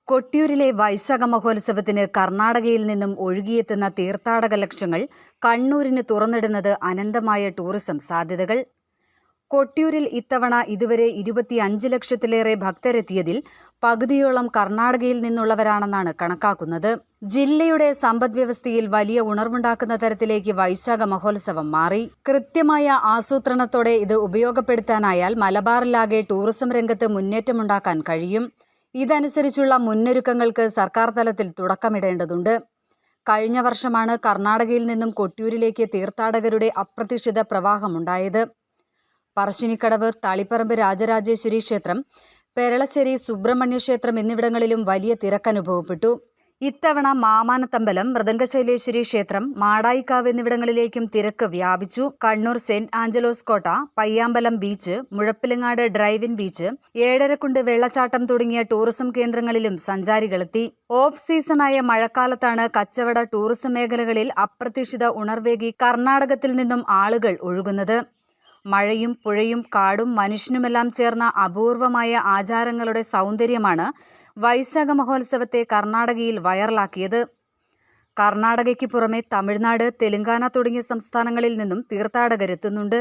കൊട്ടിയൂരിലെ വൈശാഖ മഹോത്സവത്തിന് കർണാടകയിൽ നിന്നും ഒഴുകിയെത്തുന്ന തീർത്ഥാടക ലക്ഷങ്ങൾ കണ്ണൂരിന് തുറന്നിടുന്നത് അനന്തമായ ടൂറിസം സാധ്യതകൾ. കൊട്ടിയൂരിൽ ഇത്തവണ ഇതുവരെ 25 ലക്ഷത്തിലേറെ ഭക്തരെത്തിയതിൽ പകുതിയോളം കർണാടകയിൽ നിന്നുള്ളവരാണെന്നാണ് കണക്കാക്കുന്നത്. ജില്ലയുടെ സമ്പദ്വ്യവസ്ഥയിൽ വലിയ ഉണർവുണ്ടാക്കുന്ന തരത്തിലേക്ക് വൈശാഖ മഹോത്സവം മാറി. കൃത്യമായ ആസൂത്രണത്തോടെ ഇത് ഉപയോഗപ്പെടുത്താനായാൽ മലബാറിലാകെ ടൂറിസം രംഗത്ത് മുന്നേറ്റമുണ്ടാക്കാൻ കഴിയും. ഇതനുസരിച്ചുള്ള മുന്നൊരുക്കങ്ങൾക്ക് സർക്കാർ തലത്തിൽ തുടക്കമിടേണ്ടതുണ്ട്. കഴിഞ്ഞ വർഷമാണ് കർണാടകയിൽ നിന്നും കൊട്ടിയൂരിലേക്ക് തീർത്ഥാടകരുടെ അപ്രതീക്ഷിത പ്രവാഹമുണ്ടായത്. പറശ്ശിനിക്കടവ്, തളിപ്പറമ്പ് രാജരാജേശ്വരി ക്ഷേത്രം, പെരളശ്ശേരി സുബ്രഹ്മണ്യ ക്ഷേത്രം എന്നിവിടങ്ങളിലും വലിയ തിരക്കനുഭവപ്പെട്ടു. ഇത്തവണ മാമാനത്തമ്പലം, മൃദംഗശൈലേശ്വരി ക്ഷേത്രം, മാടായിക്കാവ് എന്നിവിടങ്ങളിലേക്കും തിരക്ക് വ്യാപിച്ചു. കണ്ണൂർ സെന്റ് ആഞ്ചലോസ് കോട്ട, Payyambalam beach, Muzhappilangad drive in beach, Ezharakkundu വെള്ളച്ചാട്ടം തുടങ്ങിയ ടൂറിസം കേന്ദ്രങ്ങളിലും സഞ്ചാരികളെത്തി. ഓഫ് സീസണായ മഴക്കാലത്താണ് കച്ചവട ടൂറിസം മേഖലകളിൽ അപ്രതീക്ഷിത ഉണർവേകി കർണാടകത്തിൽ നിന്നും ആളുകൾ ഒഴുകുന്നത്. മഴയും പുഴയും കാടും മനുഷ്യനുമെല്ലാം ചേർന്ന അപൂർവമായ ആചാരങ്ങളുടെ സൗന്ദര്യമാണ് വൈശാഖ മഹോത്സവത്തെ കർണാടകയിൽ വൈറലാക്കിയത്. കർണാടകയ്ക്ക് പുറമെ തമിഴ്നാട്, തെലങ്കാന തുടങ്ങിയ സംസ്ഥാനങ്ങളിൽ നിന്നും തീർത്ഥാടകരെത്തുന്നുണ്ട്.